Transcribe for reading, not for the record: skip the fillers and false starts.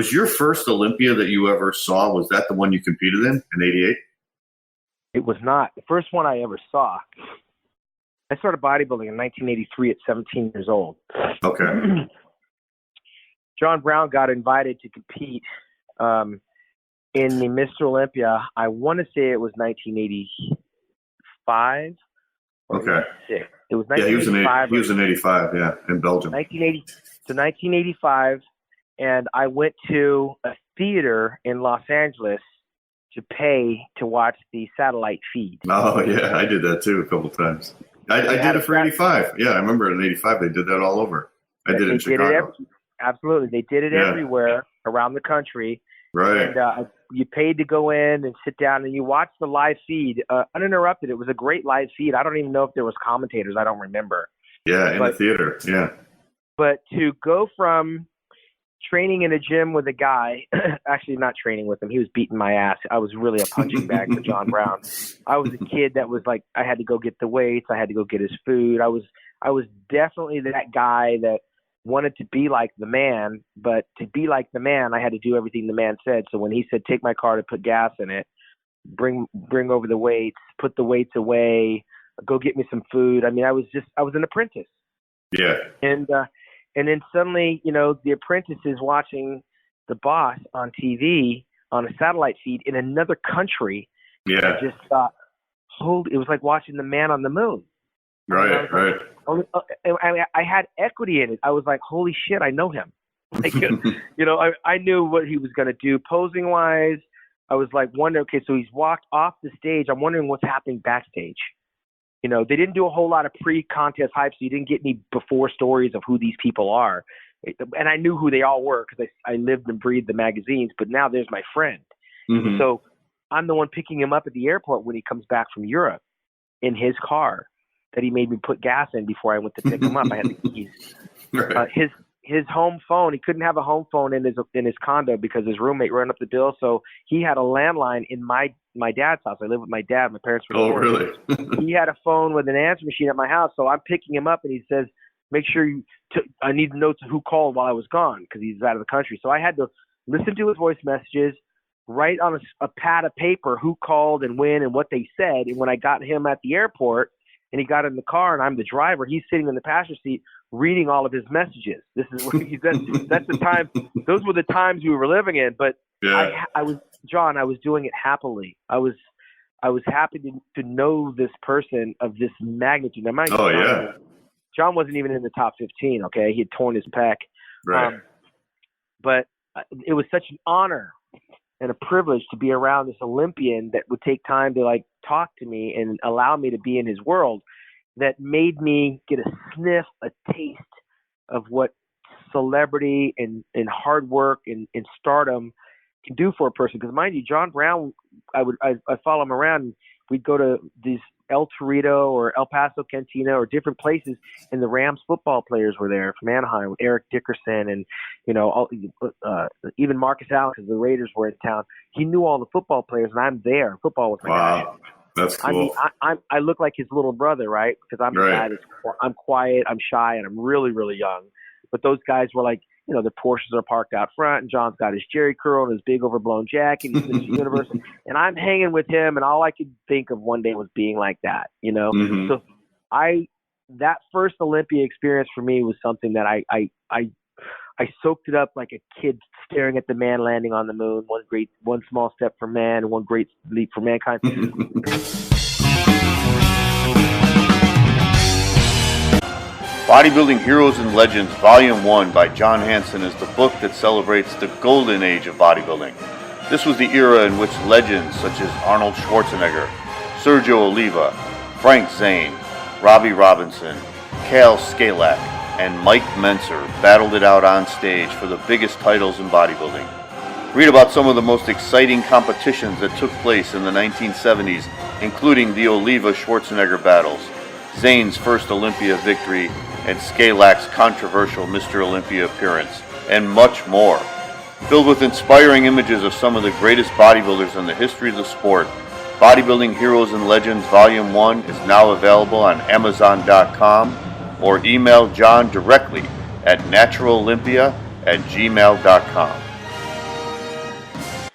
Was your first Olympia that you ever saw, was that the one you competed in '88? It was not. The first one I ever saw, I started bodybuilding in 1983 at 17 years old. Okay. John Brown got invited to compete in the Mr. Olympia. I want to say it was 1985 or Okay. 86. It was 1985. Yeah, he was in 85, yeah, in Belgium. 1985, and I went to a theater in Los Angeles to pay to watch the satellite feed. Oh, yeah, I did that too a couple times. I did it for 85. Yeah, I remember in 85 they did that all over. I did it in Chicago. Absolutely. They did it everywhere around the country. Right. And you paid to go in and sit down and you watched the live feed uninterrupted. It was a great live feed. I don't even know if there was commentators. I don't remember. Yeah, in the theater. Yeah. But to go from training in a gym with a guy, actually not training with him, he was beating my ass. I was really a punching bag for John Brown. I was a kid that was like, I had to go get the weights. I had to go get his food. I was definitely that guy that wanted to be like the man, but to be like the man, I had to do everything the man said. So when he said, take my car to put gas in it, bring over the weights, put the weights away, go get me some food. I mean, I was an apprentice. Yeah. And then suddenly, the apprentice is watching the boss on TV on a satellite feed in another country. Yeah. I just thought, it was like watching the man on the moon. Right. I had equity in it. I was like, holy shit, I know him. Like, I knew what he was going to do posing wise. I was like, wondering, okay, so he's walked off the stage. I'm wondering what's happening backstage. They didn't do a whole lot of pre-contest hype, so you didn't get any before stories of who these people are. And I knew who they all were because I lived and breathed the magazines, but now there's my friend. Mm-hmm. So I'm the one picking him up at the airport when he comes back from Europe in his car that he made me put gas in before I went to pick him up. I had the keys. Right. His home phone, he couldn't have a home phone in his condo because his roommate ran up the bill. So he had a landline in my dad's house. I live with my dad. My parents were divorced. Oh, really? He had a phone with an answer machine at my house. So I'm picking him up and he says, make sure I need to know who called while I was gone because he's out of the country. So I had to listen to his voice messages, write on a pad of paper who called and when and what they said. And when I got him at the airport and he got in the car and I'm the driver, he's sitting in the passenger seat reading all of his messages. This is what that's the time. Those were the times we were living in. But yeah. I was doing it happily. I was happy to know this person of this magnitude. Now, John wasn't even in the top 15. Okay, he had torn his pec. Right. But it was such an honor and a privilege to be around this Olympian that would take time to like talk to me and allow me to be in his world. That made me get a sniff, a taste of what celebrity and hard work and stardom can do for a person. Because mind you, John Brown, I follow him around. And we'd go to these El Torito or El Paso Cantina or different places, and the Rams football players were there from Anaheim, Eric Dickerson, and even Marcus Allen, because the Raiders were in town. He knew all the football players, and I'm there. Football was my guy. That's cool. I mean, I look like his little brother, right? Because I'm a guy I'm quiet, I'm shy, and I'm really, really young. But those guys were like, the Porsches are parked out front, and John's got his jerry curl and his big overblown jacket. He's Mr. Universe, and I'm hanging with him, and all I could think of one day was being like that, Mm-hmm. So that first Olympia experience for me was something that I soaked it up like a kid staring at the man landing on the moon. One small step for man, and one great leap for mankind. Bodybuilding Heroes and Legends Volume 1 by John Hansen is the book that celebrates the golden age of bodybuilding. This was the era in which legends such as Arnold Schwarzenegger, Sergio Oliva, Frank Zane, Robbie Robinson, Cal Skalak, and Mike Menser battled it out on stage for the biggest titles in bodybuilding. Read about some of the most exciting competitions that took place in the 1970s, including the Oliva-Schwarzenegger battles, Zane's first Olympia victory, and Skalak's controversial Mr. Olympia appearance, and much more. Filled with inspiring images of some of the greatest bodybuilders in the history of the sport, Bodybuilding Heroes and Legends Volume 1 is now available on Amazon.com, or email John directly at naturalolympia@gmail.com.